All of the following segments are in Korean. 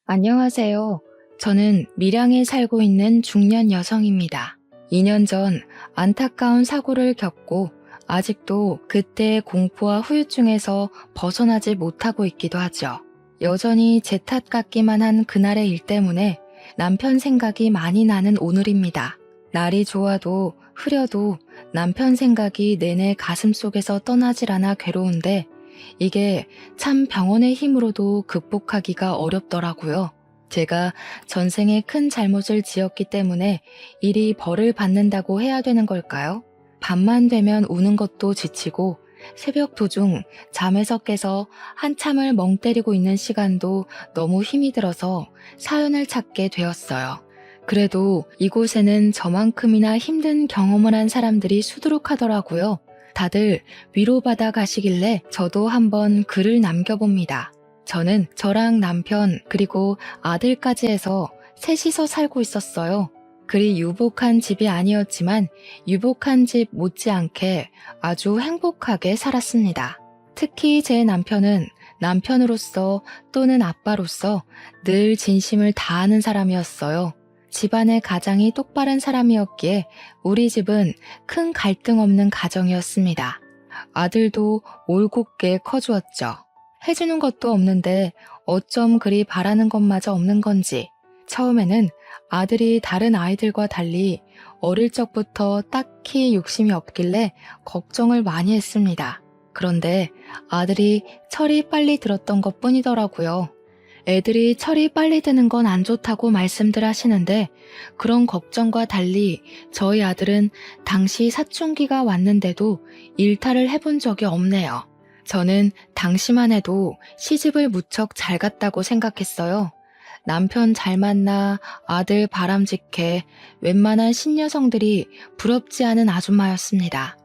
안녕하세요. 저는 밀양에 살고 있는 중년 여성입니다. 2년 전 안타까운 사고를 겪고 아직도 그때의 공포와 후유증에서 벗어나지 못하고 있기도 하죠. 여전히 제 탓 같기만 한 그날의 일 때문에 남편 생각이 많이 나는 오늘입니다. 날이 좋아도 흐려도 남편 생각이 내내 가슴속에서 떠나질 않아 괴로운데 이게 참 병원의 힘으로도 극복하기가 어렵더라고요. 제가 전생에 큰 잘못을 지었기 때문에 일이 벌을 받는다고 해야 되는 걸까요? 밤만 되면 우는 것도 지치고 새벽 도중 잠에서 깨서 한참을 멍 때리고 있는 시간도 너무 힘이 들어서 사연을 찾게 되었어요. 그래도 이곳에는 저만큼이나 힘든 경험을 한 사람들이 수두룩하더라고요. 다들 위로받아 가시길래 저도 한번 글을 남겨봅니다. 저는 저랑 남편 그리고 아들까지 해서 셋이서 살고 있었어요. 그리 유복한 집이 아니었지만 유복한 집 못지않게 아주 행복하게 살았습니다. 특히 제 남편은 남편으로서 또는 아빠로서 늘 진심을 다하는 사람이었어요. 집안의 가장이 똑바른 사람이었기에 우리 집은 큰 갈등 없는 가정이었습니다. 아들도 올곧게 커주었죠. 해주는 것도 없는데 어쩜 그리 바라는 것마저 없는 건지 처음에는 아들이 다른 아이들과 달리 어릴 적부터 딱히 욕심이 없길래 걱정을 많이 했습니다. 그런데 아들이 철이 빨리 들었던 것 뿐이더라고요. 애들이 철이 빨리 드는 건 안 좋다고 말씀들 하시는데 그런 걱정과 달리 저희 아들은 당시 사춘기가 왔는데도 일탈을 해본 적이 없네요. 저는 당시만 해도 시집을 무척 잘 갔다고 생각했어요. 남편 잘 만나 아들 바람직해 웬만한 신여성들이 부럽지 않은 아줌마였습니다.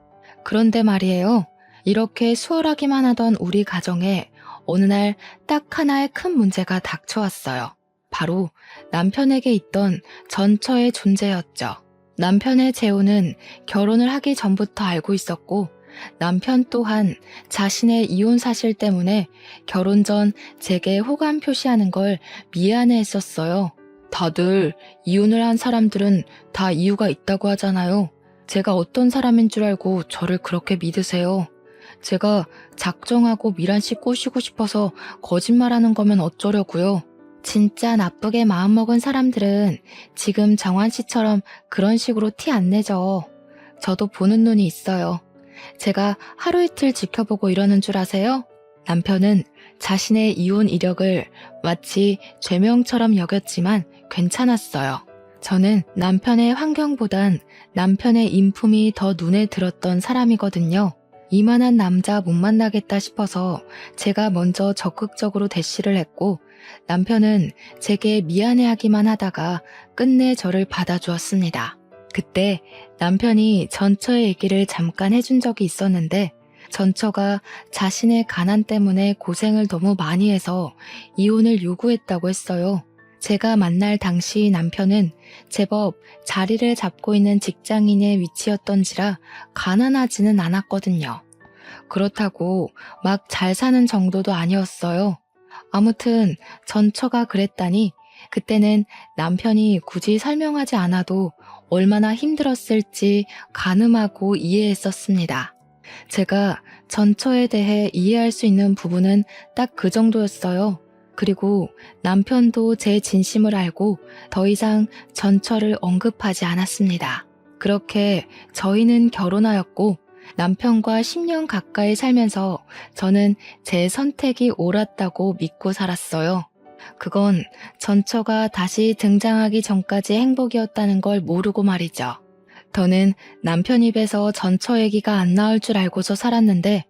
그런데 말이에요. 이렇게 수월하기만 하던 우리 가정에 어느 날 딱 하나의 큰 문제가 닥쳐왔어요. 바로 남편에게 있던 전처의 존재였죠. 남편의 재혼은 결혼을 하기 전부터 알고 있었고 남편 또한 자신의 이혼 사실 때문에 결혼 전 제게 호감 표시하는 걸 미안해했었어요. 다들 이혼을 한 사람들은 다 이유가 있다고 하잖아요. 제가 어떤 사람인 줄 알고 저를 그렇게 믿으세요. 제가 작정하고 미란 씨 꼬시고 싶어서 거짓말하는 거면 어쩌려고요. 진짜 나쁘게 마음먹은 사람들은 지금 정환 씨처럼 그런 식으로 티 안 내죠. 저도 보는 눈이 있어요. 제가 하루 이틀 지켜보고 이러는 줄 아세요? 남편은 자신의 이혼 이력을 마치 죄명처럼 여겼지만 괜찮았어요. 저는 남편의 환경보단 남편의 인품이 더 눈에 들었던 사람이거든요. 이만한 남자 못 만나겠다 싶어서 제가 먼저 적극적으로 대시를 했고 남편은 제게 미안해하기만 하다가 끝내 저를 받아주었습니다. 그때 남편이 전처의 얘기를 잠깐 해준 적이 있었는데 전처가 자신의 가난 때문에 고생을 너무 많이 해서 이혼을 요구했다고 했어요. 제가 만날 당시 남편은 제법 자리를 잡고 있는 직장인의 위치였던지라 가난하지는 않았거든요. 그렇다고 막 잘 사는 정도도 아니었어요. 아무튼 전처가 그랬다니 그때는 남편이 굳이 설명하지 않아도 얼마나 힘들었을지 가늠하고 이해했었습니다. 제가 전처에 대해 이해할 수 있는 부분은 딱 그 정도였어요. 그리고 남편도 제 진심을 알고 더 이상 전처를 언급하지 않았습니다. 그렇게 저희는 결혼하였고 남편과 10년 가까이 살면서 저는 제 선택이 옳았다고 믿고 살았어요. 그건 전처가 다시 등장하기 전까지 행복이었다는 걸 모르고 말이죠. 더는 남편 입에서 전처 얘기가 안 나올 줄 알고서 살았는데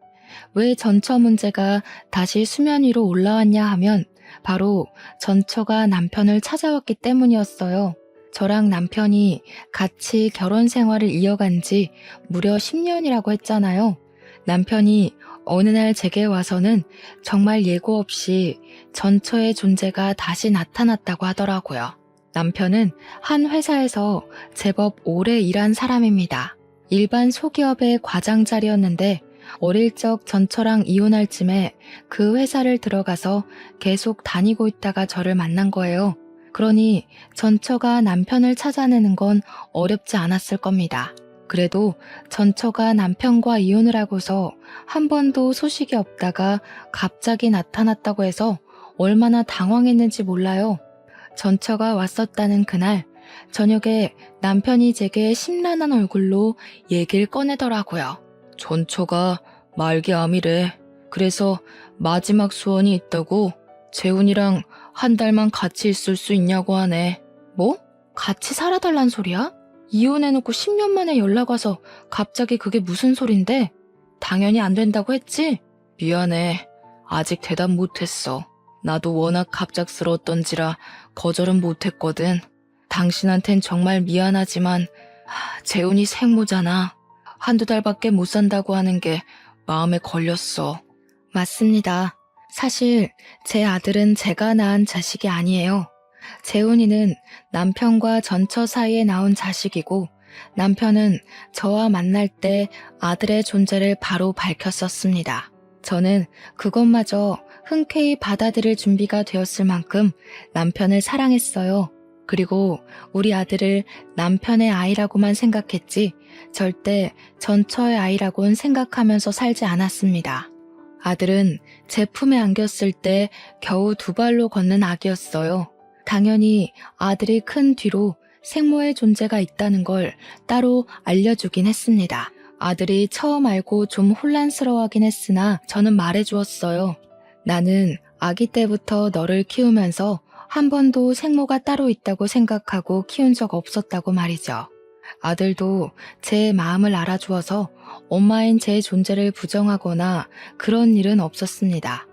왜 전처 문제가 다시 수면 위로 올라왔냐 하면 바로 전처가 남편을 찾아왔기 때문이었어요. 저랑 남편이 같이 결혼 생활을 이어간 지 무려 10년이라고 했잖아요. 남편이 어느 날 제게 와서는 정말 예고 없이 전처의 존재가 다시 나타났다고 하더라고요. 남편은 한 회사에서 제법 오래 일한 사람입니다. 일반 소기업의 과장 자리였는데 어릴 적 전처랑 이혼할 쯤에 그 회사를 들어가서 계속 다니고 있다가 저를 만난 거예요. 그러니 전처가 남편을 찾아내는 건 어렵지 않았을 겁니다. 그래도 전처가 남편과 이혼을 하고서 한 번도 소식이 없다가 갑자기 나타났다고 해서 얼마나 당황했는지 몰라요. 전처가 왔었다는 그날 저녁에 남편이 제게 심란한 얼굴로 얘기를 꺼내더라고요. 전처가 말기암이래. 그래서 마지막 소원이 있다고 재훈이랑 한 달만 같이 있을 수 있냐고 하네. 뭐? 같이 살아달란 소리야? 이혼해놓고 10년 만에 연락 와서 갑자기 그게 무슨 소린데? 당연히 안 된다고 했지? 미안해. 아직 대답 못했어. 나도 워낙 갑작스러웠던지라 거절은 못했거든. 당신한텐 정말 미안하지만 재훈이 생모잖아. 한두 달밖에 못 산다고 하는 게 마음에 걸렸어. 맞습니다. 사실 제 아들은 제가 낳은 자식이 아니에요. 재훈이는 남편과 전처 사이에 나온 자식이고 남편은 저와 만날 때 아들의 존재를 바로 밝혔었습니다. 저는 그것마저 흔쾌히 받아들일 준비가 되었을 만큼 남편을 사랑했어요. 그리고 우리 아들을 남편의 아이라고만 생각했지 절대 전처의 아이라고는 생각하면서 살지 않았습니다. 아들은 제 품에 안겼을 때 겨우 2발로 걷는 아기였어요. 당연히 아들이 큰 뒤로 생모의 존재가 있다는 걸 따로 알려주긴 했습니다. 아들이 처음 알고 좀 혼란스러워하긴 했으나 저는 말해주었어요. 나는 아기 때부터 너를 키우면서 한 번도 생모가 따로 있다고 생각하고 키운 적 없었다고 말이죠. 아들도 제 마음을 알아주어서 엄마인 제 존재를 부정하거나 그런 일은 없었습니다.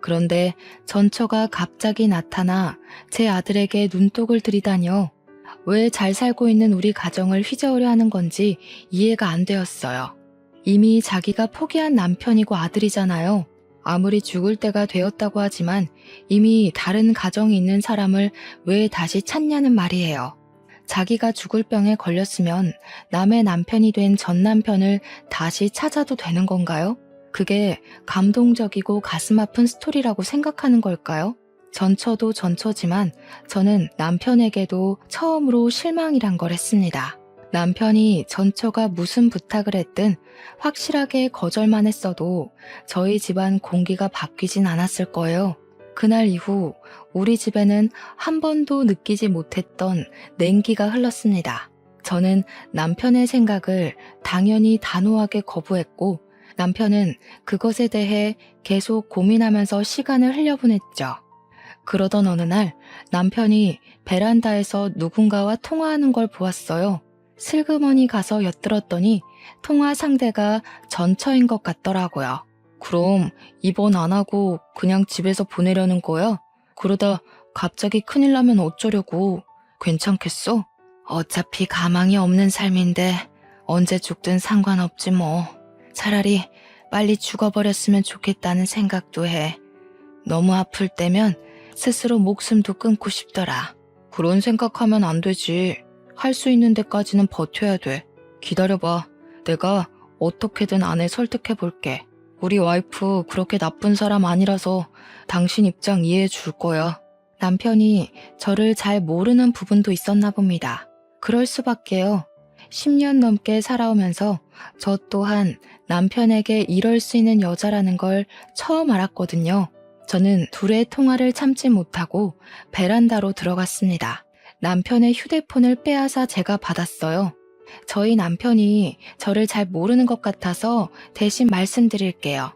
그런데 전처가 갑자기 나타나 제 아들에게 눈독을 들이다니요. 왜 잘 살고 있는 우리 가정을 휘저으려 하는 건지 이해가 안 되었어요. 이미 자기가 포기한 남편이고 아들이잖아요. 아무리 죽을 때가 되었다고 하지만 이미 다른 가정이 있는 사람을 왜 다시 찾냐는 말이에요. 자기가 죽을 병에 걸렸으면 남의 남편이 된 전 남편을 다시 찾아도 되는 건가요? 그게 감동적이고 가슴 아픈 스토리라고 생각하는 걸까요? 전처도 전처지만 저는 남편에게도 처음으로 실망이란 걸 했습니다. 남편이 전처가 무슨 부탁을 했든 확실하게 거절만 했어도 저희 집안 공기가 바뀌진 않았을 거예요. 그날 이후 우리 집에는 한 번도 느끼지 못했던 냉기가 흘렀습니다. 저는 남편의 생각을 당연히 단호하게 거부했고 남편은 그것에 대해 계속 고민하면서 시간을 흘려보냈죠. 그러던 어느 날 남편이 베란다에서 누군가와 통화하는 걸 보았어요. 슬그머니 가서 엿들었더니 통화 상대가 전처인 것 같더라고요. 그럼 입원 안 하고 그냥 집에서 보내려는 거야? 그러다 갑자기 큰일 나면 어쩌려고? 괜찮겠어? 어차피 가망이 없는 삶인데 언제 죽든 상관없지 뭐. 차라리 빨리 죽어버렸으면 좋겠다는 생각도 해. 너무 아플 때면 스스로 목숨도 끊고 싶더라. 그런 생각하면 안 되지. 할 수 있는 데까지는 버텨야 돼. 기다려봐. 내가 어떻게든 아내 설득해 볼게. 우리 와이프 그렇게 나쁜 사람 아니라서 당신 입장 이해해 줄 거야. 남편이 저를 잘 모르는 부분도 있었나 봅니다. 그럴 수밖에요. 10년 넘게 살아오면서 저 또한 남편에게 이럴 수 있는 여자라는 걸 처음 알았거든요. 저는 둘의 통화를 참지 못하고 베란다로 들어갔습니다. 남편의 휴대폰을 빼앗아 제가 받았어요. 저희 남편이 저를 잘 모르는 것 같아서 대신 말씀드릴게요.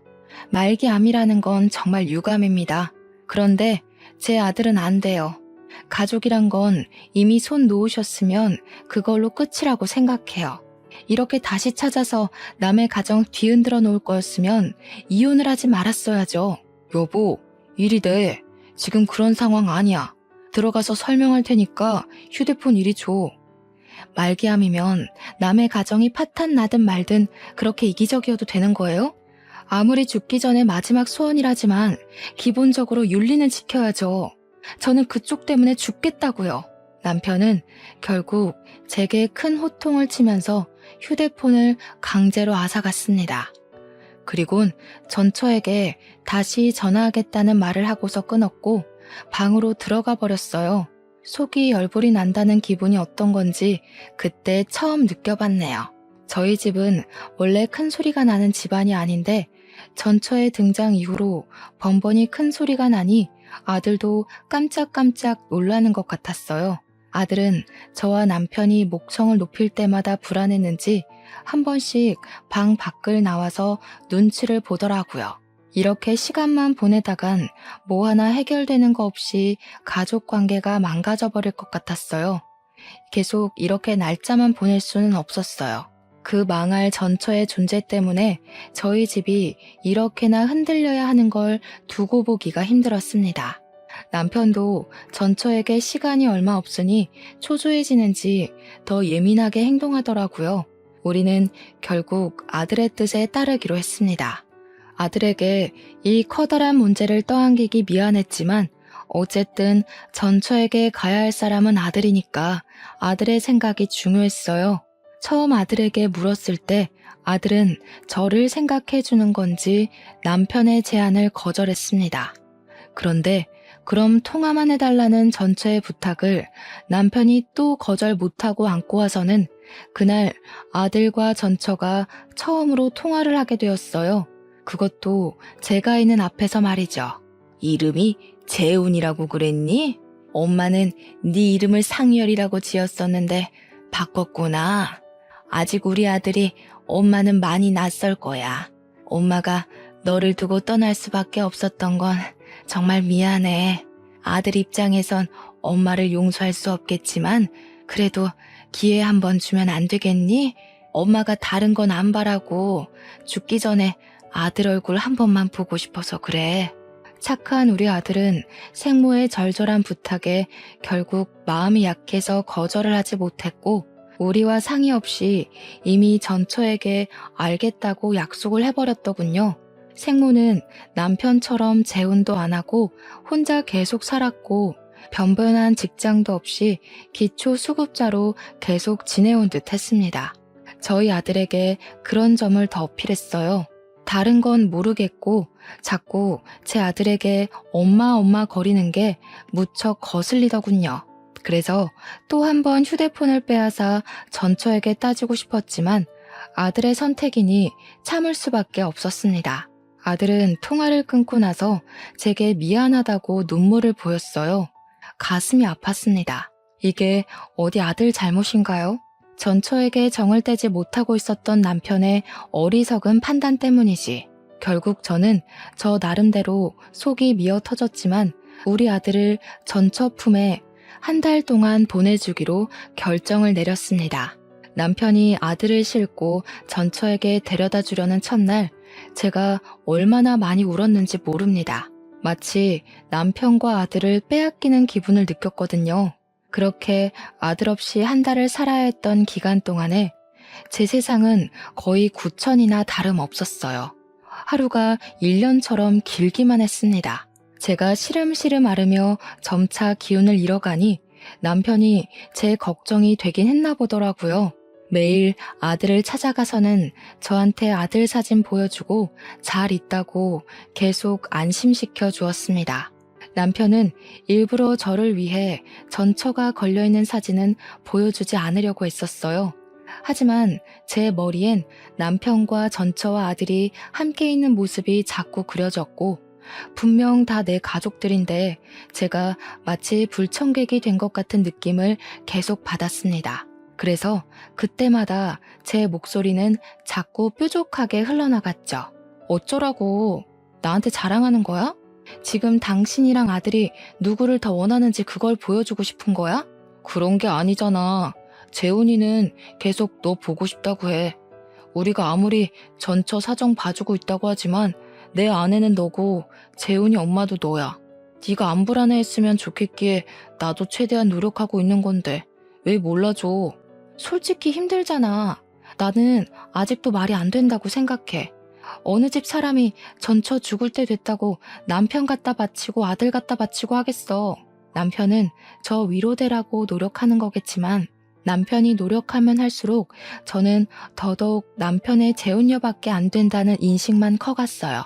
말기암이라는 건 정말 유감입니다. 그런데 제 아들은 안 돼요. 가족이란 건 이미 손 놓으셨으면 그걸로 끝이라고 생각해요. 이렇게 다시 찾아서 남의 가정 뒤흔들어 놓을 거였으면 이혼을 하지 말았어야죠. 여보, 이리 내. 지금 그런 상황 아니야. 들어가서 설명할 테니까 휴대폰 이리 줘. 말기암이면 남의 가정이 파탄 나든 말든 그렇게 이기적이어도 되는 거예요? 아무리 죽기 전에 마지막 소원이라지만 기본적으로 윤리는 지켜야죠. 저는 그쪽 때문에 죽겠다고요. 남편은 결국 제게 큰 호통을 치면서 휴대폰을 강제로 앗아갔습니다. 그리곤 전처에게 다시 전화하겠다는 말을 하고서 끊었고 방으로 들어가 버렸어요. 속이 열불이 난다는 기분이 어떤 건지 그때 처음 느껴봤네요. 저희 집은 원래 큰 소리가 나는 집안이 아닌데 전처의 등장 이후로 번번이 큰 소리가 나니 아들도 깜짝깜짝 놀라는 것 같았어요. 아들은 저와 남편이 목청을 높일 때마다 불안했는지 한 번씩 방 밖을 나와서 눈치를 보더라고요. 이렇게 시간만 보내다간 뭐 하나 해결되는 거 없이 가족 관계가 망가져 버릴 것 같았어요. 계속 이렇게 날짜만 보낼 수는 없었어요. 그 망할 전처의 존재 때문에 저희 집이 이렇게나 흔들려야 하는 걸 두고 보기가 힘들었습니다. 남편도 전처에게 시간이 얼마 없으니 초조해지는지 더 예민하게 행동하더라고요. 우리는 결국 아들의 뜻에 따르기로 했습니다. 아들에게 이 커다란 문제를 떠안기기 미안했지만 어쨌든 전처에게 가야 할 사람은 아들이니까 아들의 생각이 중요했어요. 처음 아들에게 물었을 때 아들은 저를 생각해 주는 건지 남편의 제안을 거절했습니다. 그런데 그럼 통화만 해달라는 전처의 부탁을 남편이 또 거절 못하고 안고 와서는 그날 아들과 전처가 처음으로 통화를 하게 되었어요. 그것도 제가 있는 앞에서 말이죠. 이름이 재훈이라고 그랬니? 엄마는 네 이름을 상열이라고 지었었는데 바꿨구나. 아직 우리 아들이 엄마는 많이 낯설 거야. 엄마가 너를 두고 떠날 수밖에 없었던 건 정말 미안해. 아들 입장에선 엄마를 용서할 수 없겠지만 그래도 기회 한번 주면 안 되겠니? 엄마가 다른 건 안 바라고 죽기 전에 아들 얼굴 한 번만 보고 싶어서 그래. 착한 우리 아들은 생모의 절절한 부탁에 결국 마음이 약해서 거절을 하지 못했고 우리와 상의 없이 이미 전처에게 알겠다고 약속을 해버렸더군요. 생모는 남편처럼 재혼도 안 하고 혼자 계속 살았고 변변한 직장도 없이 기초 수급자로 계속 지내온 듯 했습니다. 저희 아들에게 그런 점을 더 어필했어요. 다른 건 모르겠고 자꾸 제 아들에게 엄마 거리는 게 무척 거슬리더군요. 그래서 또 한 번 휴대폰을 빼앗아 전처에게 따지고 싶었지만 아들의 선택이니 참을 수밖에 없었습니다. 아들은 통화를 끊고 나서 제게 미안하다고 눈물을 보였어요. 가슴이 아팠습니다. 이게 어디 아들 잘못인가요? 전처에게 정을 떼지 못하고 있었던 남편의 어리석은 판단 때문이지. 결국 저는 저 나름대로 속이 미어 터졌지만 우리 아들을 전처 품에 한 달 동안 보내주기로 결정을 내렸습니다. 남편이 아들을 싣고 전처에게 데려다 주려는 첫날 제가 얼마나 많이 울었는지 모릅니다. 마치 남편과 아들을 빼앗기는 기분을 느꼈거든요. 그렇게 아들 없이 한 달을 살아야 했던 기간 동안에 제 세상은 거의 9천이나 다름없었어요. 하루가 1년처럼 길기만 했습니다. 제가 시름시름 앓으며 점차 기운을 잃어가니 남편이 제 걱정이 되긴 했나 보더라고요. 매일 아들을 찾아가서는 저한테 아들 사진 보여주고 잘 있다고 계속 안심시켜 주었습니다. 남편은 일부러 저를 위해 전처가 걸려있는 사진은 보여주지 않으려고 했었어요. 하지만 제 머리엔 남편과 전처와 아들이 함께 있는 모습이 자꾸 그려졌고 분명 다 내 가족들인데 제가 마치 불청객이 된 것 같은 느낌을 계속 받았습니다. 그래서 그때마다 제 목소리는 자꾸 뾰족하게 흘러나갔죠. 어쩌라고? 나한테 자랑하는 거야? 지금 당신이랑 아들이 누구를 더 원하는지 그걸 보여주고 싶은 거야? 그런 게 아니잖아. 재훈이는 계속 너 보고 싶다고 해. 우리가 아무리 전처 사정 봐주고 있다고 하지만 내 아내는 너고 재훈이 엄마도 너야. 네가 안 불안해했으면 좋겠기에 나도 최대한 노력하고 있는 건데 왜 몰라줘. 솔직히 힘들잖아. 나는 아직도 말이 안 된다고 생각해. 어느 집 사람이 전처 죽을 때 됐다고 남편 갖다 바치고 아들 갖다 바치고 하겠어. 남편은 저 위로되라고 노력하는 거겠지만 남편이 노력하면 할수록 저는 더더욱 남편의 재혼녀밖에 안 된다는 인식만 커갔어요.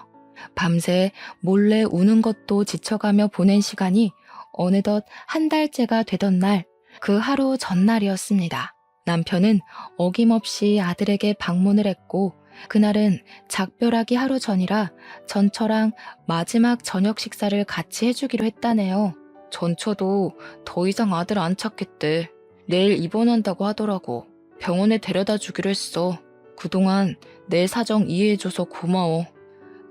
밤새 몰래 우는 것도 지쳐가며 보낸 시간이 어느덧 한 달째가 되던 날, 그 하루 전날이었습니다. 남편은 어김없이 아들에게 방문을 했고, 그날은 작별하기 하루 전이라 전처랑 마지막 저녁 식사를 같이 해주기로 했다네요. 전처도 더 이상 아들 안 찾겠대. 내일 입원한다고 하더라고. 병원에 데려다 주기로 했어. 그동안 내 사정 이해해줘서 고마워.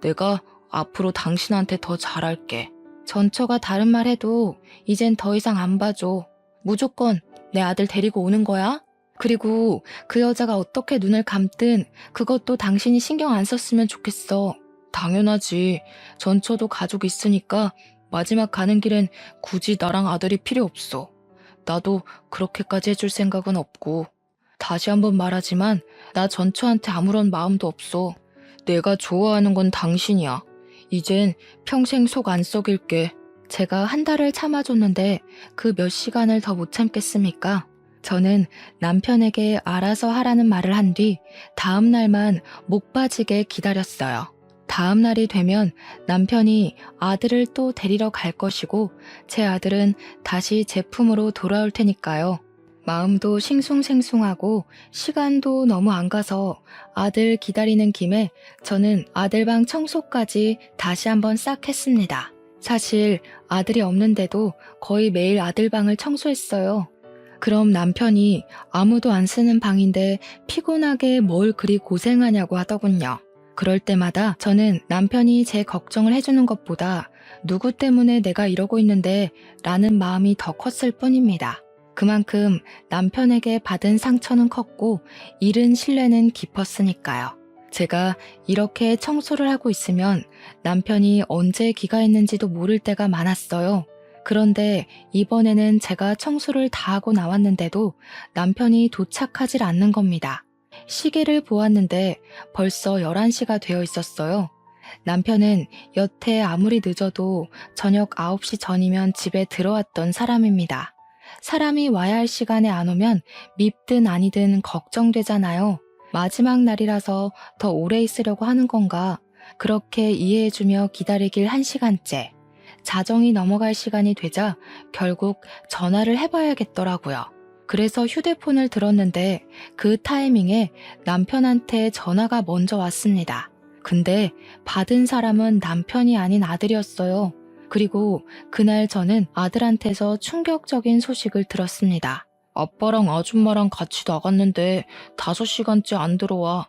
내가 앞으로 당신한테 더 잘할게. 전처가 다른 말 해도 이젠 더 이상 안 봐줘. 무조건 내 아들 데리고 오는 거야? 그리고 그 여자가 어떻게 눈을 감든 그것도 당신이 신경 안 썼으면 좋겠어. 당연하지. 전처도 가족 있으니까 마지막 가는 길엔 굳이 나랑 아들이 필요 없어. 나도 그렇게까지 해줄 생각은 없고. 다시 한번 말하지만 나 전처한테 아무런 마음도 없어. 내가 좋아하는 건 당신이야. 이젠 평생 속 안 썩일게. 제가 한 달을 참아줬는데 그 몇 시간을 더 못 참겠습니까? 저는 남편에게 알아서 하라는 말을 한 뒤 다음 날만 목 빠지게 기다렸어요. 다음 날이 되면 남편이 아들을 또 데리러 갈 것이고 제 아들은 다시 제 품으로 돌아올 테니까요. 마음도 싱숭생숭하고 시간도 너무 안 가서 아들 기다리는 김에 저는 아들방 청소까지 다시 한번 싹 했습니다. 사실 아들이 없는데도 거의 매일 아들방을 청소했어요. 그럼 남편이 아무도 안 쓰는 방인데 피곤하게 뭘 그리 고생하냐고 하더군요. 그럴 때마다 저는 남편이 제 걱정을 해주는 것보다 누구 때문에 내가 이러고 있는데 라는 마음이 더 컸을 뿐입니다. 그만큼 남편에게 받은 상처는 컸고 잃은 신뢰는 깊었으니까요. 제가 이렇게 청소를 하고 있으면 남편이 언제 귀가했는지도 모를 때가 많았어요. 그런데 이번에는 제가 청소를 다 하고 나왔는데도 남편이 도착하질 않는 겁니다. 시계를 보았는데 벌써 11시가 되어 있었어요. 남편은 여태 아무리 늦어도 저녁 9시 전이면 집에 들어왔던 사람입니다. 사람이 와야 할 시간에 안 오면 밉든 아니든 걱정되잖아요. 마지막 날이라서 더 오래 있으려고 하는 건가? 그렇게 이해해주며 기다리길 1시간째. 자정이 넘어갈 시간이 되자 결국 전화를 해봐야겠더라고요. 그래서 휴대폰을 들었는데 그 타이밍에 남편한테 전화가 먼저 왔습니다. 근데 받은 사람은 남편이 아닌 아들이었어요. 그리고 그날 저는 아들한테서 충격적인 소식을 들었습니다. 아빠랑 아줌마랑 같이 나갔는데 5시간째 안 들어와.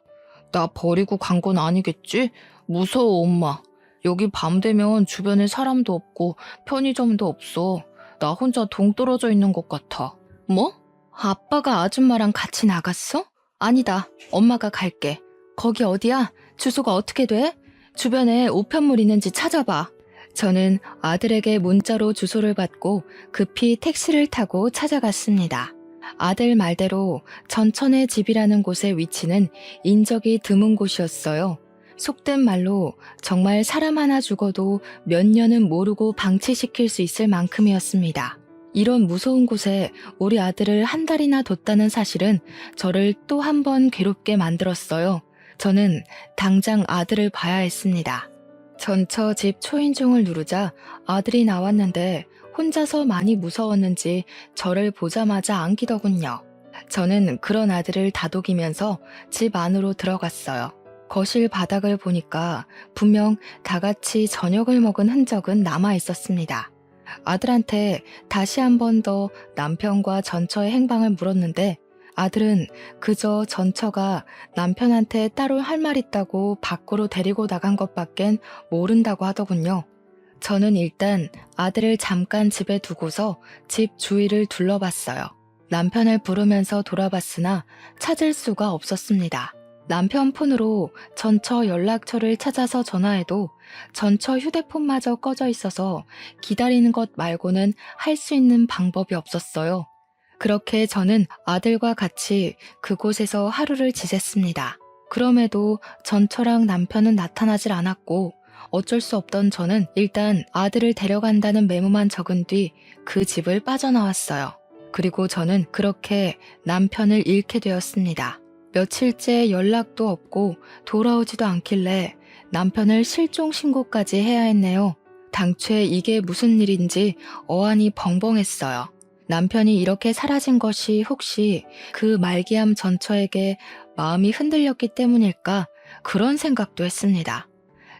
나 버리고 간 건 아니겠지? 무서워, 엄마. 여기 밤 되면 주변에 사람도 없고 편의점도 없어. 나 혼자 동떨어져 있는 것 같아. 뭐? 아빠가 아줌마랑 같이 나갔어? 아니다. 엄마가 갈게. 거기 어디야? 주소가 어떻게 돼? 주변에 우편물 있는지 찾아봐. 저는 아들에게 문자로 주소를 받고 급히 택시를 타고 찾아갔습니다. 아들 말대로 전천의 집이라는 곳의 위치는 인적이 드문 곳이었어요. 속된 말로 정말 사람 하나 죽어도 몇 년은 모르고 방치시킬 수 있을 만큼이었습니다. 이런 무서운 곳에 우리 아들을 한 달이나 뒀다는 사실은 저를 또 한 번 괴롭게 만들었어요. 저는 당장 아들을 봐야 했습니다. 전처 집 초인종을 누르자 아들이 나왔는데 혼자서 많이 무서웠는지 저를 보자마자 안기더군요. 저는 그런 아들을 다독이면서 집 안으로 들어갔어요. 거실 바닥을 보니까 분명 다 같이 저녁을 먹은 흔적은 남아 있었습니다. 아들한테 다시 한 번 더 남편과 전처의 행방을 물었는데 아들은 그저 전처가 남편한테 따로 할 말 있다고 밖으로 데리고 나간 것밖엔 모른다고 하더군요. 저는 일단 아들을 잠깐 집에 두고서 집 주위를 둘러봤어요. 남편을 부르면서 돌아봤으나 찾을 수가 없었습니다. 남편 폰으로 전처 연락처를 찾아서 전화해도 전처 휴대폰마저 꺼져 있어서 기다리는 것 말고는 할 수 있는 방법이 없었어요. 그렇게 저는 아들과 같이 그곳에서 하루를 지냈습니다. 그럼에도 전처랑 남편은 나타나질 않았고 어쩔 수 없던 저는 일단 아들을 데려간다는 메모만 적은 뒤 그 집을 빠져나왔어요. 그리고 저는 그렇게 남편을 잃게 되었습니다. 며칠째 연락도 없고 돌아오지도 않길래 남편을 실종 신고까지 해야 했네요. 당최 이게 무슨 일인지 어안이 벙벙했어요. 남편이 이렇게 사라진 것이 혹시 그 말기암 전처에게 마음이 흔들렸기 때문일까 그런 생각도 했습니다.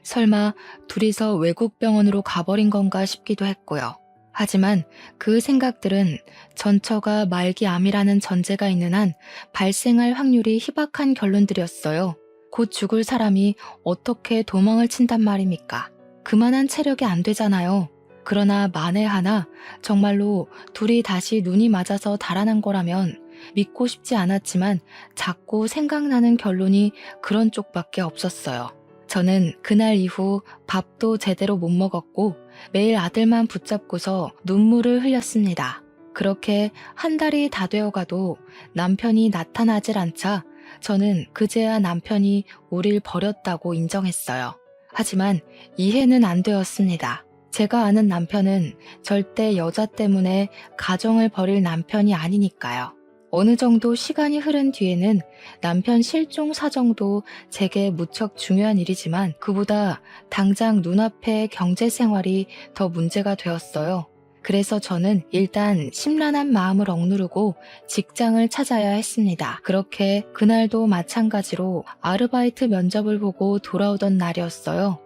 설마 둘이서 외국 병원으로 가버린 건가 싶기도 했고요. 하지만 그 생각들은 전처가 말기암이라는 전제가 있는 한 발생할 확률이 희박한 결론들이었어요. 곧 죽을 사람이 어떻게 도망을 친단 말입니까? 그만한 체력이 안 되잖아요. 그러나 만에 하나 정말로 둘이 다시 눈이 맞아서 달아난 거라면 믿고 싶지 않았지만 자꾸 생각나는 결론이 그런 쪽밖에 없었어요. 저는 그날 이후 밥도 제대로 못 먹었고 매일 아들만 붙잡고서 눈물을 흘렸습니다. 그렇게 한 달이 다 되어가도 남편이 나타나질 않자 저는 그제야 남편이 우릴 버렸다고 인정했어요. 하지만 이해는 안 되었습니다. 제가 아는 남편은 절대 여자 때문에 가정을 버릴 남편이 아니니까요. 어느 정도 시간이 흐른 뒤에는 남편 실종 사정도 제게 무척 중요한 일이지만 그보다 당장 눈앞의 경제 생활이 더 문제가 되었어요. 그래서 저는 일단 심란한 마음을 억누르고 직장을 찾아야 했습니다. 그렇게 그날도 마찬가지로 아르바이트 면접을 보고 돌아오던 날이었어요.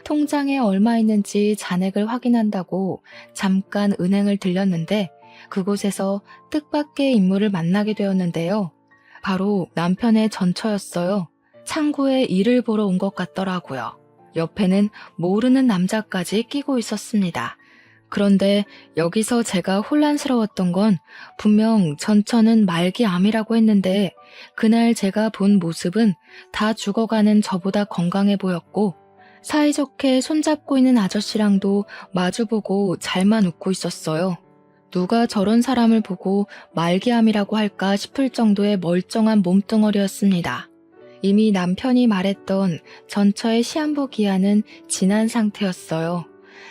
통장에 얼마 있는지 잔액을 확인한다고 잠깐 은행을 들렸는데 그곳에서 뜻밖의 인물을 만나게 되었는데요. 바로 남편의 전처였어요. 창고에 일을 보러 온 것 같더라고요. 옆에는 모르는 남자까지 끼고 있었습니다. 그런데 여기서 제가 혼란스러웠던 건 분명 전처는 말기암이라고 했는데 그날 제가 본 모습은 다 죽어가는 저보다 건강해 보였고 사이좋게 손잡고 있는 아저씨랑도 마주보고 잘만 웃고 있었어요. 누가 저런 사람을 보고 말기암이라고 할까 싶을 정도의 멀쩡한 몸뚱어리였습니다. 이미 남편이 말했던 전처의 시한부 기한은 지난 상태였어요.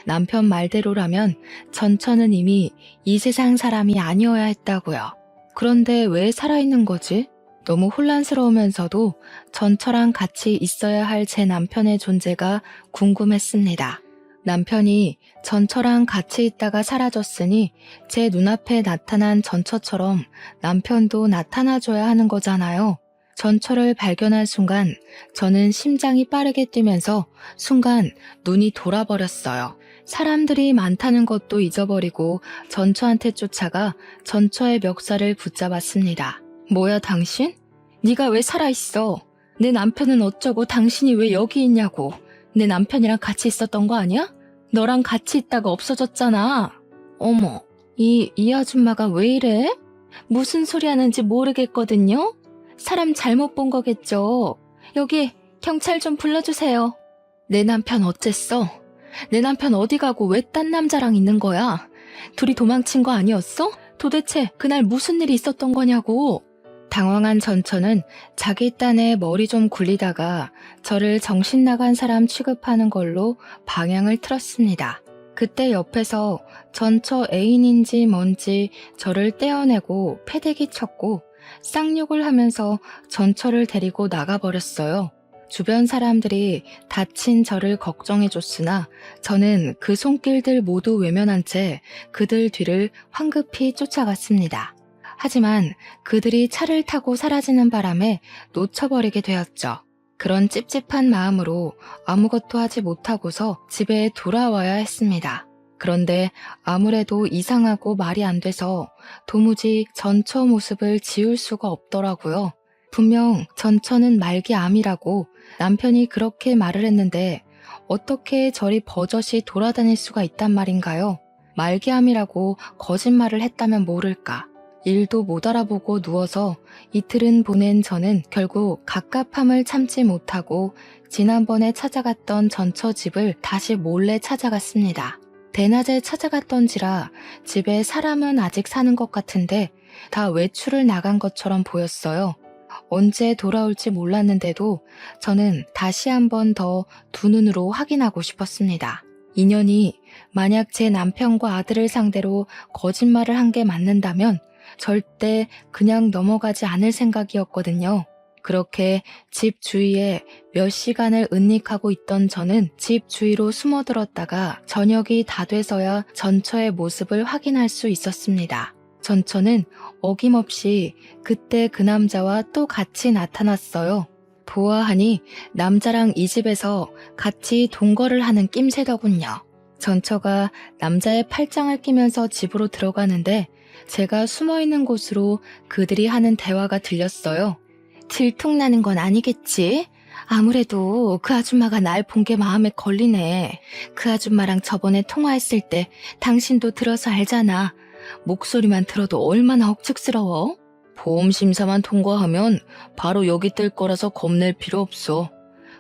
남편 말대로라면 전처는 이미 이 세상 사람이 아니어야 했다고요. 그런데 왜 살아있는 거지? 너무 혼란스러우면서도 전처랑 같이 있어야 할 제 남편의 존재가 궁금했습니다. 남편이 전처랑 같이 있다가 사라졌으니 제 눈앞에 나타난 전처처럼 남편도 나타나줘야 하는 거잖아요. 전처를 발견한 순간 저는 심장이 빠르게 뛰면서 순간 눈이 돌아버렸어요. 사람들이 많다는 것도 잊어버리고 전처한테 쫓아가 전처의 멱살을 붙잡았습니다. 뭐야 당신? 네가 왜 살아있어? 내 남편은 어쩌고 당신이 왜 여기 있냐고. 내 남편이랑 같이 있었던 거 아니야? 너랑 같이 있다가 없어졌잖아. 어머, 이 아줌마가 왜 이래? 무슨 소리 하는지 모르겠거든요? 사람 잘못 본 거겠죠. 여기 경찰 좀 불러주세요. 내 남편 어쨌어? 내 남편 어디 가고 왜 딴 남자랑 있는 거야? 둘이 도망친 거 아니었어? 도대체 그날 무슨 일이 있었던 거냐고. 당황한 전처는 자기 딴에 머리 좀 굴리다가 저를 정신 나간 사람 취급하는 걸로 방향을 틀었습니다. 그때 옆에서 전처 애인인지 뭔지 저를 떼어내고 패대기 쳤고 쌍욕을 하면서 전처를 데리고 나가버렸어요. 주변 사람들이 다친 저를 걱정해줬으나 저는 그 손길들 모두 외면한 채 그들 뒤를 황급히 쫓아갔습니다. 하지만 그들이 차를 타고 사라지는 바람에 놓쳐버리게 되었죠. 그런 찝찝한 마음으로 아무것도 하지 못하고서 집에 돌아와야 했습니다. 그런데 아무래도 이상하고 말이 안 돼서 도무지 전처 모습을 지울 수가 없더라고요. 분명 전처는 말기암이라고 남편이 그렇게 말을 했는데 어떻게 저리 버젓이 돌아다닐 수가 있단 말인가요? 말기암이라고 거짓말을 했다면 모를까. 일도 못 알아보고 누워서 이틀은 보낸 저는 결국 갑갑함을 참지 못하고 지난번에 찾아갔던 전처 집을 다시 몰래 찾아갔습니다. 대낮에 찾아갔던지라 집에 사람은 아직 사는 것 같은데 다 외출을 나간 것처럼 보였어요. 언제 돌아올지 몰랐는데도 저는 다시 한 번 더 두 눈으로 확인하고 싶었습니다. 인연이 만약 제 남편과 아들을 상대로 거짓말을 한 게 맞는다면 절대 그냥 넘어가지 않을 생각이었거든요. 그렇게 집 주위에 몇 시간을 은닉하고 있던 저는 집 주위로 숨어들었다가 저녁이 다 돼서야 전처의 모습을 확인할 수 있었습니다. 전처는 어김없이 그때 그 남자와 또 같이 나타났어요. 보아하니 남자랑 이 집에서 같이 동거를 하는 낌새더군요. 전처가 남자의 팔짱을 끼면서 집으로 들어가는데 제가 숨어있는 곳으로 그들이 하는 대화가 들렸어요. 들통나는 건 아니겠지? 아무래도 그 아줌마가 날 본 게 마음에 걸리네. 그 아줌마랑 저번에 통화했을 때 당신도 들어서 알잖아. 목소리만 들어도 얼마나 억측스러워? 보험심사만 통과하면 바로 여기 뜰 거라서 겁낼 필요 없어.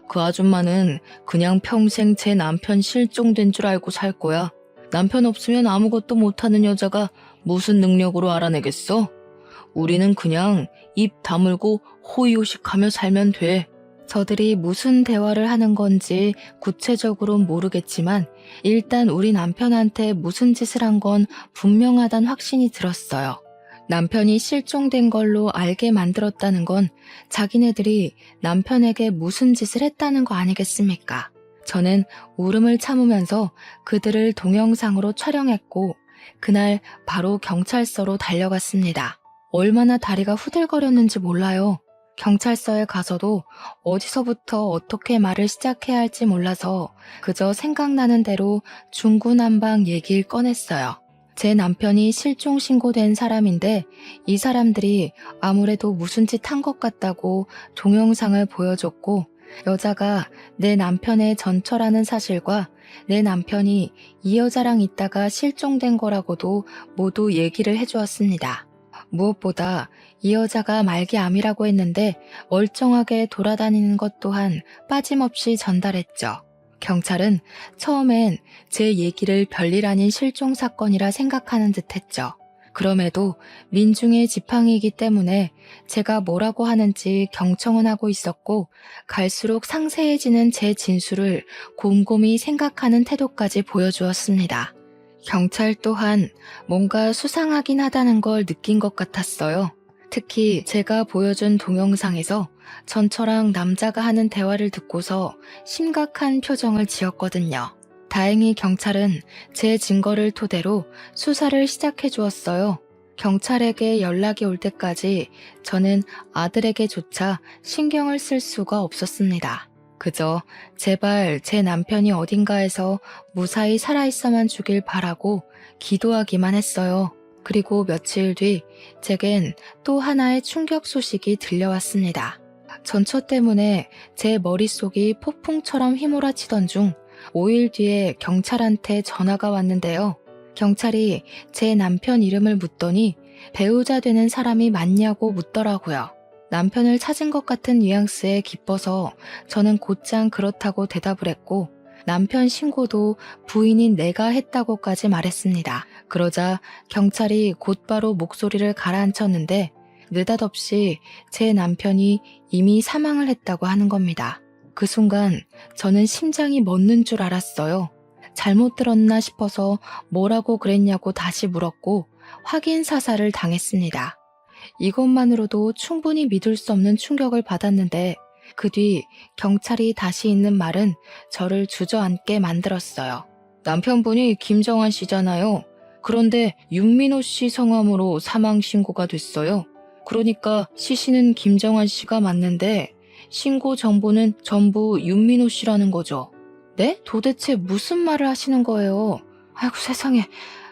그 아줌마는 그냥 평생 제 남편 실종된 줄 알고 살 거야. 남편 없으면 아무것도 못하는 여자가 무슨 능력으로 알아내겠어? 우리는 그냥 입 다물고 호의호식하며 살면 돼. 저들이 무슨 대화를 하는 건지 구체적으로는 모르겠지만 일단 우리 남편한테 무슨 짓을 한 건 분명하단 확신이 들었어요. 남편이 실종된 걸로 알게 만들었다는 건 자기네들이 남편에게 무슨 짓을 했다는 거 아니겠습니까? 저는 울음을 참으면서 그들을 동영상으로 촬영했고 그날 바로 경찰서로 달려갔습니다. 얼마나 다리가 후들거렸는지 몰라요. 경찰서에 가서도 어디서부터 어떻게 말을 시작해야 할지 몰라서 그저 생각나는 대로 중구난방 얘기를 꺼냈어요. 제 남편이 실종 신고된 사람인데 이 사람들이 아무래도 무슨 짓 한 것 같다고 동영상을 보여줬고 여자가 내 남편의 전처라는 사실과 내 남편이 이 여자랑 있다가 실종된 거라고도 모두 얘기를 해주었습니다. 무엇보다 이 여자가 말기암이라고 했는데 멀쩡하게 돌아다니는 것 또한 빠짐없이 전달했죠. 경찰은 처음엔 제 얘기를 별일 아닌 실종 사건이라 생각하는 듯 했죠. 그럼에도 민중의 지팡이이기 때문에 제가 뭐라고 하는지 경청은 하고 있었고 갈수록 상세해지는 제 진술을 곰곰이 생각하는 태도까지 보여주었습니다. 경찰 또한 뭔가 수상하긴 하다는 걸 느낀 것 같았어요. 특히 제가 보여준 동영상에서 전처랑 남자가 하는 대화를 듣고서 심각한 표정을 지었거든요. 다행히 경찰은 제 증거를 토대로 수사를 시작해 주었어요. 경찰에게 연락이 올 때까지 저는 아들에게조차 신경을 쓸 수가 없었습니다. 그저 제발 제 남편이 어딘가에서 무사히 살아있어만 주길 바라고 기도하기만 했어요. 그리고 며칠 뒤 제겐 또 하나의 충격 소식이 들려왔습니다. 전처 때문에 제 머릿속이 폭풍처럼 휘몰아치던 중 5일 뒤에 경찰한테 전화가 왔는데요. 경찰이 제 남편 이름을 묻더니 배우자 되는 사람이 맞냐고 묻더라고요. 남편을 찾은 것 같은 뉘앙스에 기뻐서 저는 곧장 그렇다고 대답을 했고 남편 신고도 부인인 내가 했다고까지 말했습니다. 그러자 경찰이 곧바로 목소리를 가라앉혔는데 느닷없이 제 남편이 이미 사망을 했다고 하는 겁니다. 그 순간 저는 심장이 멎는 줄 알았어요. 잘못 들었나 싶어서 뭐라고 그랬냐고 다시 물었고 확인 사살을 당했습니다. 이것만으로도 충분히 믿을 수 없는 충격을 받았는데 그 뒤 경찰이 다시 있는 말은 저를 주저앉게 만들었어요. 남편분이 김정환 씨잖아요. 그런데 윤민호 씨 성함으로 사망 신고가 됐어요. 그러니까 시신은 김정환 씨가 맞는데 신고 정보는 전부 윤민호 씨라는 거죠. 네? 도대체 무슨 말을 하시는 거예요? 아이고 세상에,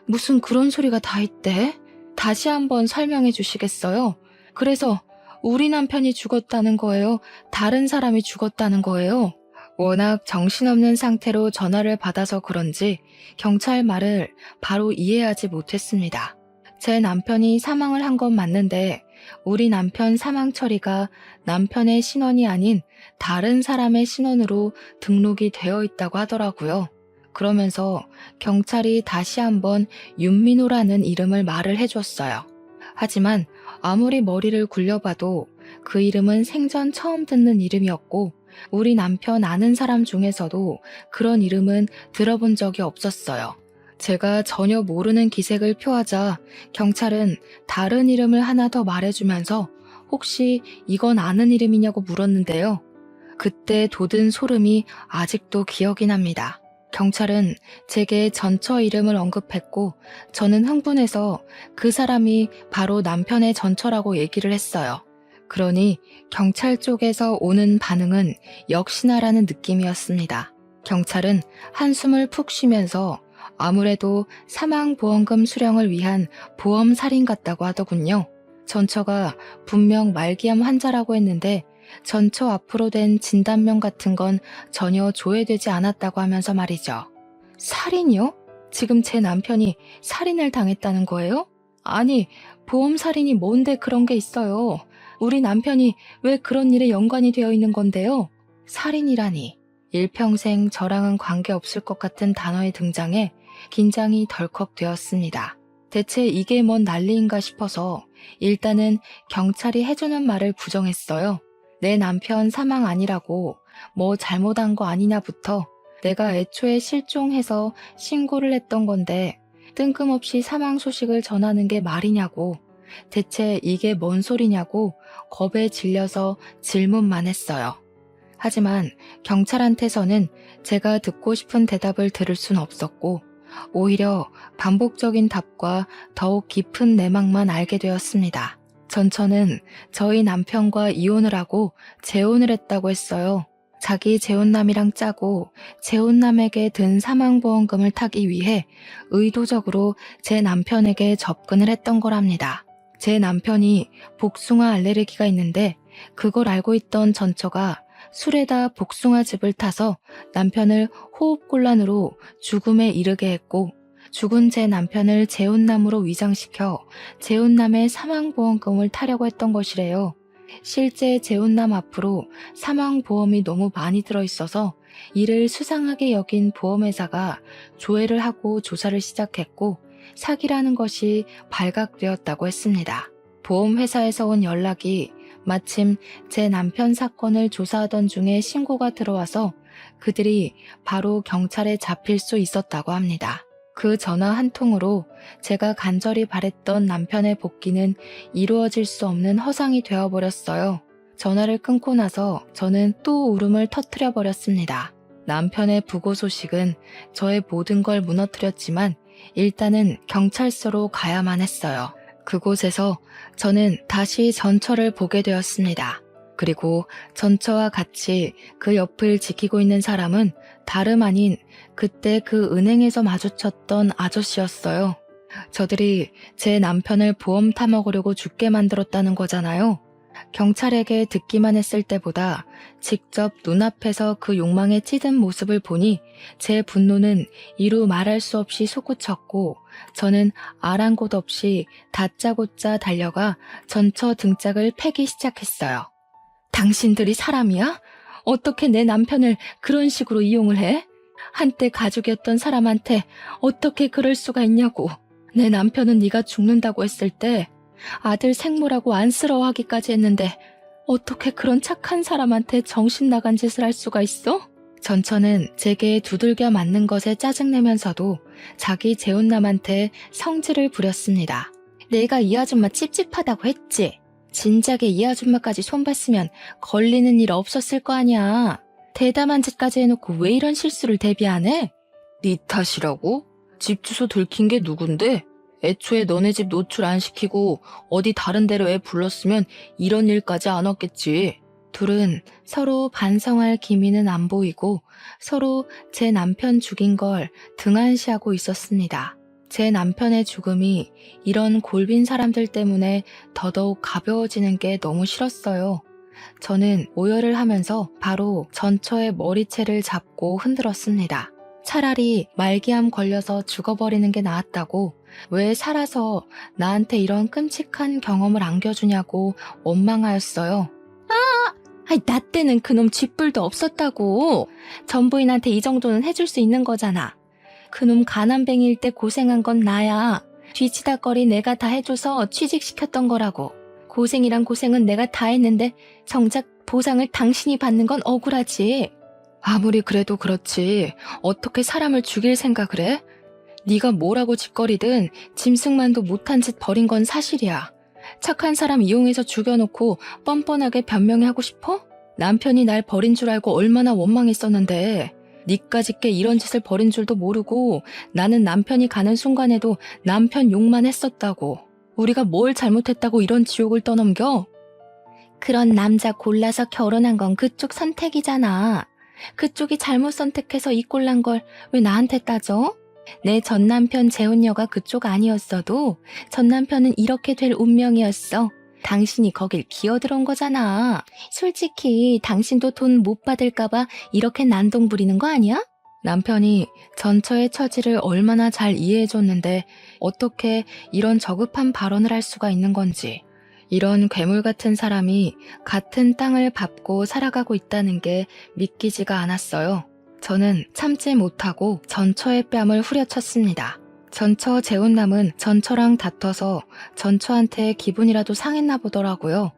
무슨 그런 소리가 다 있대? 다시 한번 설명해 주시겠어요? 그래서 우리 남편이 죽었다는 거예요? 다른 사람이 죽었다는 거예요? 워낙 정신없는 상태로 전화를 받아서 그런지 경찰 말을 바로 이해하지 못했습니다. 제 남편이 사망을 한 건 맞는데 우리 남편 사망 처리가 남편의 신원이 아닌 다른 사람의 신원으로 등록이 되어 있다고 하더라고요. 그러면서 경찰이 다시 한번 윤민호라는 이름을 말을 해줬어요. 하지만 아무리 머리를 굴려봐도 그 이름은 생전 처음 듣는 이름이었고 우리 남편 아는 사람 중에서도 그런 이름은 들어본 적이 없었어요. 제가 전혀 모르는 기색을 표하자 경찰은 다른 이름을 하나 더 말해주면서 혹시 이건 아는 이름이냐고 물었는데요. 그때 돋은 소름이 아직도 기억이 납니다. 경찰은 제게 전처 이름을 언급했고 저는 흥분해서 그 사람이 바로 남편의 전처라고 얘기를 했어요. 그러니 경찰 쪽에서 오는 반응은 역시나라는 느낌이었습니다. 경찰은 한숨을 푹 쉬면서 아무래도 사망보험금 수령을 위한 보험 살인 같다고 하더군요. 전처가 분명 말기암 환자라고 했는데 전처 앞으로 된 진단명 같은 건 전혀 조회되지 않았다고 하면서 말이죠. 살인이요? 지금 제 남편이 살인을 당했다는 거예요? 아니, 보험 살인이 뭔데 그런 게 있어요. 우리 남편이 왜 그런 일에 연관이 되어 있는 건데요? 살인이라니. 일평생 저랑은 관계없을 것 같은 단어의 등장에 긴장이 덜컥 되었습니다. 대체 이게 뭔 난리인가 싶어서 일단은 경찰이 해주는 말을 부정했어요. 내 남편 사망 아니라고 뭐 잘못한 거 아니냐부터 내가 애초에 실종해서 신고를 했던 건데 뜬금없이 사망 소식을 전하는 게 말이냐고 대체 이게 뭔 소리냐고 겁에 질려서 질문만 했어요. 하지만 경찰한테서는 제가 듣고 싶은 대답을 들을 순 없었고 오히려 반복적인 답과 더욱 깊은 내막만 알게 되었습니다. 전처는 저희 남편과 이혼을 하고 재혼을 했다고 했어요. 자기 재혼남이랑 짜고 재혼남에게 든 사망보험금을 타기 위해 의도적으로 제 남편에게 접근을 했던 거랍니다. 제 남편이 복숭아 알레르기가 있는데 그걸 알고 있던 전처가 술에다 복숭아즙을 타서 남편을 호흡곤란으로 죽음에 이르게 했고 죽은 제 남편을 재혼남으로 위장시켜 재혼남의 사망보험금을 타려고 했던 것이래요. 실제 재혼남 앞으로 사망보험이 너무 많이 들어있어서 이를 수상하게 여긴 보험회사가 조회를 하고 조사를 시작했고 사기라는 것이 발각되었다고 했습니다. 보험회사에서 온 연락이 마침 제 남편 사건을 조사하던 중에 신고가 들어와서 그들이 바로 경찰에 잡힐 수 있었다고 합니다. 그 전화 한 통으로 제가 간절히 바랬던 남편의 복귀는 이루어질 수 없는 허상이 되어버렸어요. 전화를 끊고 나서 저는 또 울음을 터뜨려 버렸습니다. 남편의 부고 소식은 저의 모든 걸 무너뜨렸지만 일단은 경찰서로 가야만 했어요. 그곳에서 저는 다시 전처를 보게 되었습니다. 그리고 전처와 같이 그 옆을 지키고 있는 사람은 다름 아닌 그때 그 은행에서 마주쳤던 아저씨였어요. 저들이 제 남편을 보험 타먹으려고 죽게 만들었다는 거잖아요. 경찰에게 듣기만 했을 때보다 직접 눈앞에서 그 욕망에 찌든 모습을 보니 제 분노는 이루 말할 수 없이 솟구쳤고 저는 아랑곳 없이 다짜고짜 달려가 전처 등짝을 패기 시작했어요. 당신들이 사람이야? 어떻게 내 남편을 그런 식으로 이용을 해? 한때 가족이었던 사람한테 어떻게 그럴 수가 있냐고. 내 남편은 네가 죽는다고 했을 때 아들 생모라고 안쓰러워하기까지 했는데 어떻게 그런 착한 사람한테 정신 나간 짓을 할 수가 있어? 전처는 제게 두들겨 맞는 것에 짜증내면서도 자기 재혼남한테 성질을 부렸습니다. 내가 이 아줌마 찝찝하다고 했지. 진작에 이 아줌마까지 손봤으면 걸리는 일 없었을 거 아니야. 대담한 짓까지 해놓고 왜 이런 실수를 대비 안 해? 네 탓이라고? 집 주소 들킨 게 누군데? 애초에 너네 집 노출 안 시키고 어디 다른 데로 왜 불렀으면 이런 일까지 안 왔겠지. 둘은 서로 반성할 기미는 안 보이고 서로 제 남편 죽인 걸 등한시하고 있었습니다. 제 남편의 죽음이 이런 골빈 사람들 때문에 더더욱 가벼워지는 게 너무 싫었어요. 저는 오열을 하면서 바로 전처의 머리채를 잡고 흔들었습니다. 차라리 말기암 걸려서 죽어버리는 게 나았다고 왜 살아서 나한테 이런 끔찍한 경험을 안겨주냐고 원망하였어요. 나 때는 그놈 쥐뿔도 없었다고. 전부인한테 이 정도는 해줄 수 있는 거잖아. 그놈 가난뱅이일 때 고생한 건 나야. 뒤치다거리 내가 다 해줘서 취직시켰던 거라고. 고생이란 고생은 내가 다 했는데 정작 보상을 당신이 받는 건 억울하지. 아무리 그래도 그렇지 어떻게 사람을 죽일 생각을 해? 네가 뭐라고 짓거리든 짐승만도 못한 짓 벌인 건 사실이야. 착한 사람 이용해서 죽여놓고 뻔뻔하게 변명하고 싶어? 남편이 날 버린 줄 알고 얼마나 원망했었는데 니까짓게 이런 짓을 벌인 줄도 모르고 나는 남편이 가는 순간에도 남편 욕만 했었다고. 우리가 뭘 잘못했다고 이런 지옥을 떠넘겨? 그런 남자 골라서 결혼한 건 그쪽 선택이잖아. 그쪽이 잘못 선택해서 이 꼴난 걸 왜 나한테 따져? 내 전 남편 재혼녀가 그쪽 아니었어도 전 남편은 이렇게 될 운명이었어. 당신이 거길 기어들어온 거잖아. 솔직히 당신도 돈 못 받을까봐 이렇게 난동 부리는 거 아니야? 남편이 전처의 처지를 얼마나 잘 이해해줬는데 어떻게 이런 저급한 발언을 할 수가 있는 건지. 이런 괴물 같은 사람이 같은 땅을 밟고 살아가고 있다는 게 믿기지가 않았어요. 저는 참지 못하고 전처의 뺨을 후려쳤습니다. 전처 재혼남은 전처랑 다퉈서 전처한테 기분이라도 상했나 보더라고요.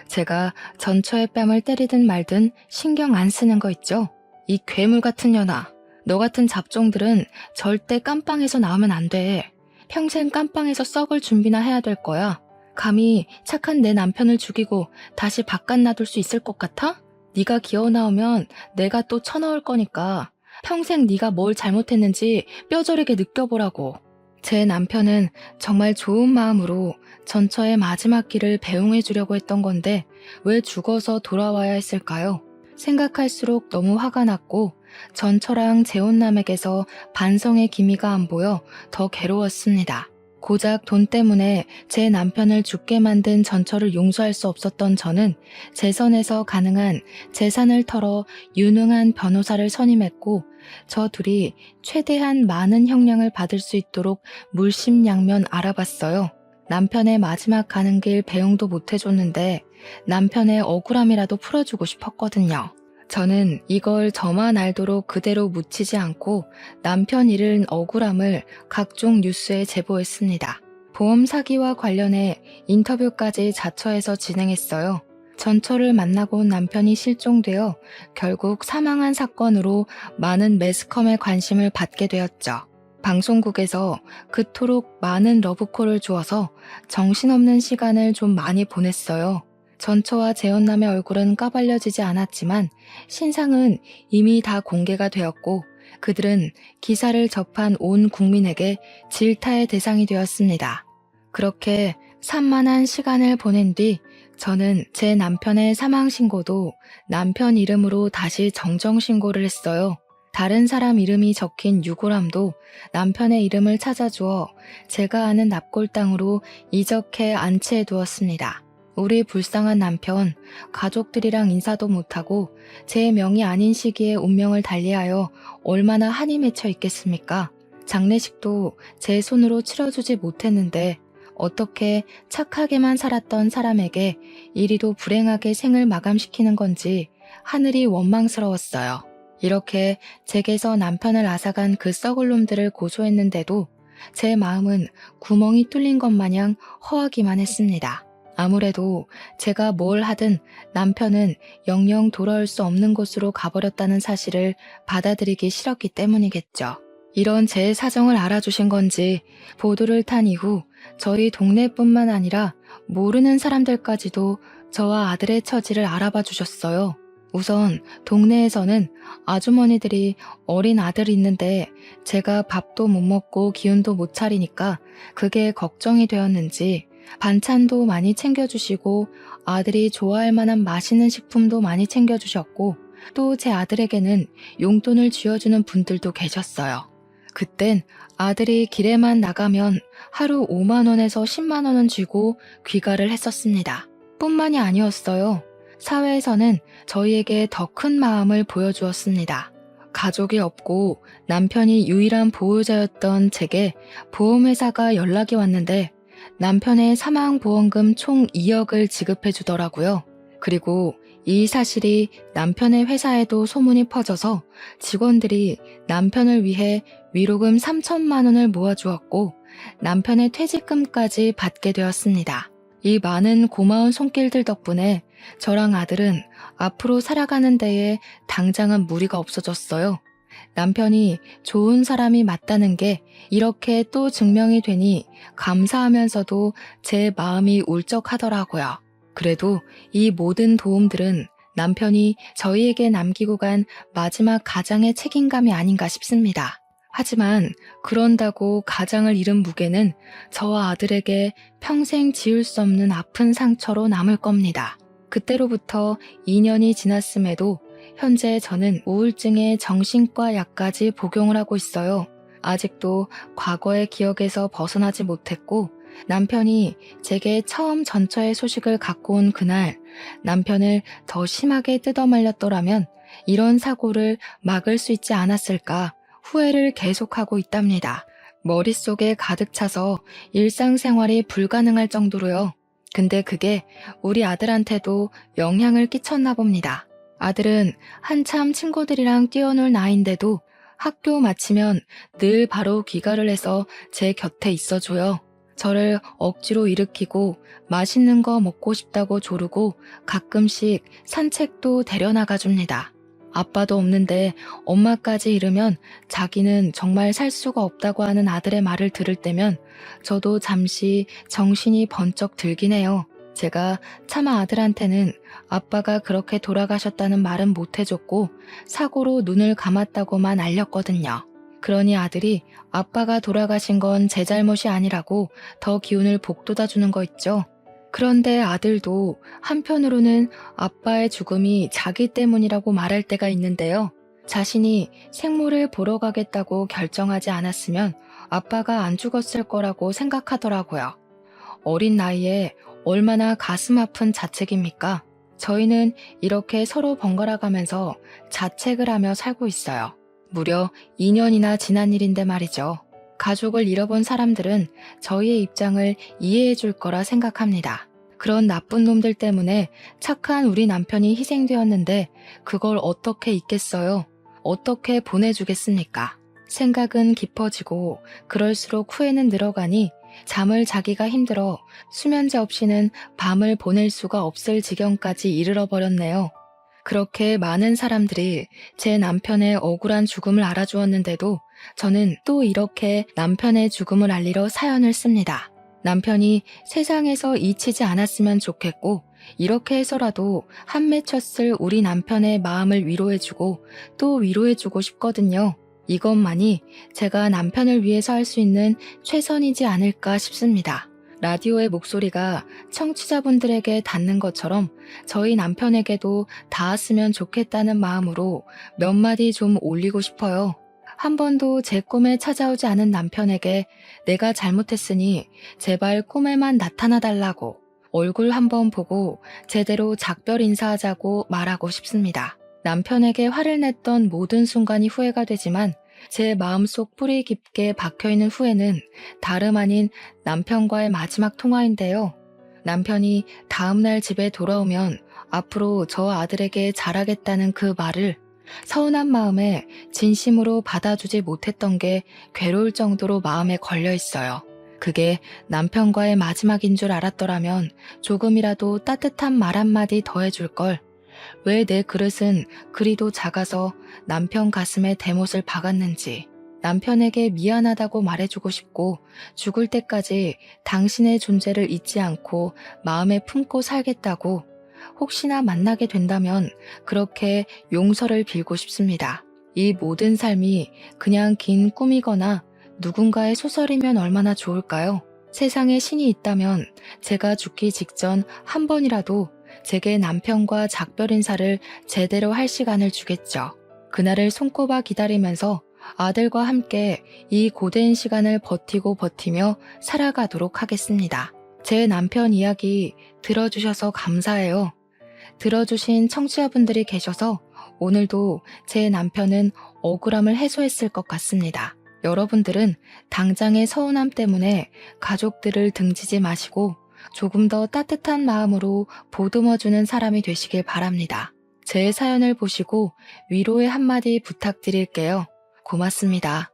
제가 전처의 뺨을 때리든 말든 신경 안 쓰는 거 있죠? 이 괴물 같은 년아, 너 같은 잡종들은 절대 깜빵에서 나오면 안 돼. 평생 깜빵에서 썩을 준비나 해야 될 거야. 감히 착한 내 남편을 죽이고 다시 바깥 놔둘 수 있을 것 같아? 네가 기어 나오면 내가 또 쳐넣을 거니까 평생 네가 뭘 잘못했는지 뼈저리게 느껴보라고. 제 남편은 정말 좋은 마음으로 전처의 마지막 길을 배웅해 주려고 했던 건데 왜 죽어서 돌아와야 했을까요? 생각할수록 너무 화가 났고 전처랑 재혼남에게서 반성의 기미가 안 보여 더 괴로웠습니다. 고작 돈 때문에 제 남편을 죽게 만든 전처를 용서할 수 없었던 저는 제 선에서 가능한 재산을 털어 유능한 변호사를 선임했고 저 둘이 최대한 많은 형량을 받을 수 있도록 물심양면 알아봤어요. 남편의 마지막 가는 길 배웅도 못 해줬는데 남편의 억울함이라도 풀어주고 싶었거든요. 저는 이걸 저만 알도록 그대로 묻히지 않고 남편 잃은 억울함을 각종 뉴스에 제보했습니다. 보험 사기와 관련해 인터뷰까지 자처해서 진행했어요. 전처를 만나고 온 남편이 실종되어 결국 사망한 사건으로 많은 매스컴의 관심을 받게 되었죠. 방송국에서 그토록 많은 러브콜을 주어서 정신없는 시간을 좀 많이 보냈어요. 전처와 재혼남의 얼굴은 까발려지지 않았지만 신상은 이미 다 공개가 되었고 그들은 기사를 접한 온 국민에게 질타의 대상이 되었습니다. 그렇게 산만한 시간을 보낸 뒤 저는 제 남편의 사망 신고도 남편 이름으로 다시 정정 신고를 했어요. 다른 사람 이름이 적힌 유골함도 남편의 이름을 찾아주어 제가 아는 납골 땅으로 이적해 안치해 두었습니다. 우리 불쌍한 남편, 가족들이랑 인사도 못하고 제 명이 아닌 시기에 운명을 달리하여 얼마나 한이 맺혀 있겠습니까? 장례식도 제 손으로 치러주지 못했는데 어떻게 착하게만 살았던 사람에게 이리도 불행하게 생을 마감시키는 건지 하늘이 원망스러웠어요. 이렇게 제게서 남편을 앗아간 그 썩을 놈들을 고소했는데도 제 마음은 구멍이 뚫린 것 마냥 허하기만 했습니다. 아무래도 제가 뭘 하든 남편은 영영 돌아올 수 없는 곳으로 가버렸다는 사실을 받아들이기 싫었기 때문이겠죠. 이런 제 사정을 알아주신 건지 보도를 탄 이후 저희 동네뿐만 아니라 모르는 사람들까지도 저와 아들의 처지를 알아봐 주셨어요. 우선 동네에서는 아주머니들이 어린 아들이 있는데 제가 밥도 못 먹고 기운도 못 차리니까 그게 걱정이 되었는지 반찬도 많이 챙겨주시고 아들이 좋아할 만한 맛있는 식품도 많이 챙겨주셨고 또 제 아들에게는 용돈을 쥐어주는 분들도 계셨어요. 그땐 아들이 길에만 나가면 하루 5만 원에서 10만 원은 쥐고 귀가를 했었습니다. 뿐만이 아니었어요. 사회에서는 저희에게 더 큰 마음을 보여주었습니다. 가족이 없고 남편이 유일한 보호자였던 제게 보험회사가 연락이 왔는데 남편의 사망보험금 총 2억을 지급해 주더라고요. 그리고 이 사실이 남편의 회사에도 소문이 퍼져서 직원들이 남편을 위해 위로금 3천만 원을 모아주었고 남편의 퇴직금까지 받게 되었습니다. 이 많은 고마운 손길들 덕분에 저랑 아들은 앞으로 살아가는 데에 당장은 무리가 없어졌어요. 남편이 좋은 사람이 맞다는 게 이렇게 또 증명이 되니 감사하면서도 제 마음이 울적하더라고요. 그래도 이 모든 도움들은 남편이 저희에게 남기고 간 마지막 가장의 책임감이 아닌가 싶습니다. 하지만 그런다고 가장을 잃은 무게는 저와 아들에게 평생 지울 수 없는 아픈 상처로 남을 겁니다. 그때로부터 2년이 지났음에도 현재 저는 우울증의 정신과 약까지 복용을 하고 있어요. 아직도 과거의 기억에서 벗어나지 못했고 남편이 제게 처음 전처의 소식을 갖고 온 그날 남편을 더 심하게 뜯어말렸더라면 이런 사고를 막을 수 있지 않았을까 후회를 계속하고 있답니다. 머릿속에 가득 차서 일상생활이 불가능할 정도로요. 근데 그게 우리 아들한테도 영향을 끼쳤나 봅니다. 아들은 한참 친구들이랑 뛰어놀 나이인데도 학교 마치면 늘 바로 귀가를 해서 제 곁에 있어줘요. 저를 억지로 일으키고 맛있는 거 먹고 싶다고 조르고 가끔씩 산책도 데려나가 줍니다. 아빠도 없는데 엄마까지 잃으면 자기는 정말 살 수가 없다고 하는 아들의 말을 들을 때면 저도 잠시 정신이 번쩍 들긴 해요. 제가 차마 아들한테는 아빠가 그렇게 돌아가셨다는 말은 못 해줬고 사고로 눈을 감았다고만 알렸거든요. 그러니 아들이 아빠가 돌아가신 건 제 잘못이 아니라고 더 기운을 북돋아주는 거 있죠. 그런데 아들도 한편으로는 아빠의 죽음이 자기 때문이라고 말할 때가 있는데요. 자신이 생모를 보러 가겠다고 결정하지 않았으면 아빠가 안 죽었을 거라고 생각하더라고요. 어린 나이에 얼마나 가슴 아픈 자책입니까? 저희는 이렇게 서로 번갈아 가면서 자책을 하며 살고 있어요. 무려 2년이나 지난 일인데 말이죠. 가족을 잃어본 사람들은 저희의 입장을 이해해 줄 거라 생각합니다. 그런 나쁜 놈들 때문에 착한 우리 남편이 희생되었는데 그걸 어떻게 잊겠어요? 어떻게 보내주겠습니까? 생각은 깊어지고 그럴수록 후회는 늘어가니 잠을 자기가 힘들어 수면제 없이는 밤을 보낼 수가 없을 지경까지 이르러 버렸네요. 그렇게 많은 사람들이 제 남편의 억울한 죽음을 알아주었는데도 저는 또 이렇게 남편의 죽음을 알리러 사연을 씁니다. 남편이 세상에서 잊히지 않았으면 좋겠고 이렇게 해서라도 한 맺혔을 우리 남편의 마음을 위로해주고 또 위로해주고 싶거든요. 이것만이 제가 남편을 위해서 할 수 있는 최선이지 않을까 싶습니다. 라디오의 목소리가 청취자분들에게 닿는 것처럼 저희 남편에게도 닿았으면 좋겠다는 마음으로 몇 마디 좀 올리고 싶어요. 한 번도 제 꿈에 찾아오지 않은 남편에게 내가 잘못했으니 제발 꿈에만 나타나 달라고 얼굴 한번 보고 제대로 작별 인사하자고 말하고 싶습니다. 남편에게 화를 냈던 모든 순간이 후회가 되지만 제 마음속 뿌리 깊게 박혀있는 후회는 다름 아닌 남편과의 마지막 통화인데요. 남편이 다음날 집에 돌아오면 앞으로 저 아들에게 잘하겠다는 그 말을 서운한 마음에 진심으로 받아주지 못했던 게 괴로울 정도로 마음에 걸려 있어요. 그게 남편과의 마지막인 줄 알았더라면 조금이라도 따뜻한 말 한마디 더 해줄 걸. 왜 내 그릇은 그리도 작아서 남편 가슴에 대못을 박았는지 남편에게 미안하다고 말해주고 싶고 죽을 때까지 당신의 존재를 잊지 않고 마음에 품고 살겠다고 혹시나 만나게 된다면 그렇게 용서를 빌고 싶습니다. 이 모든 삶이 그냥 긴 꿈이거나 누군가의 소설이면 얼마나 좋을까요? 세상에 신이 있다면 제가 죽기 직전 한 번이라도 제게 남편과 작별 인사를 제대로 할 시간을 주겠죠. 그날을 손꼽아 기다리면서 아들과 함께 이 고된 시간을 버티며 살아가도록 하겠습니다. 제 남편 이야기 들어주셔서 감사해요. 들어주신 청취자분들이 계셔서 오늘도 제 남편은 억울함을 해소했을 것 같습니다. 여러분들은 당장의 서운함 때문에 가족들을 등지지 마시고 조금 더 따뜻한 마음으로 보듬어주는 사람이 되시길 바랍니다. 제 사연을 보시고 위로의 한마디 부탁드릴게요. 고맙습니다.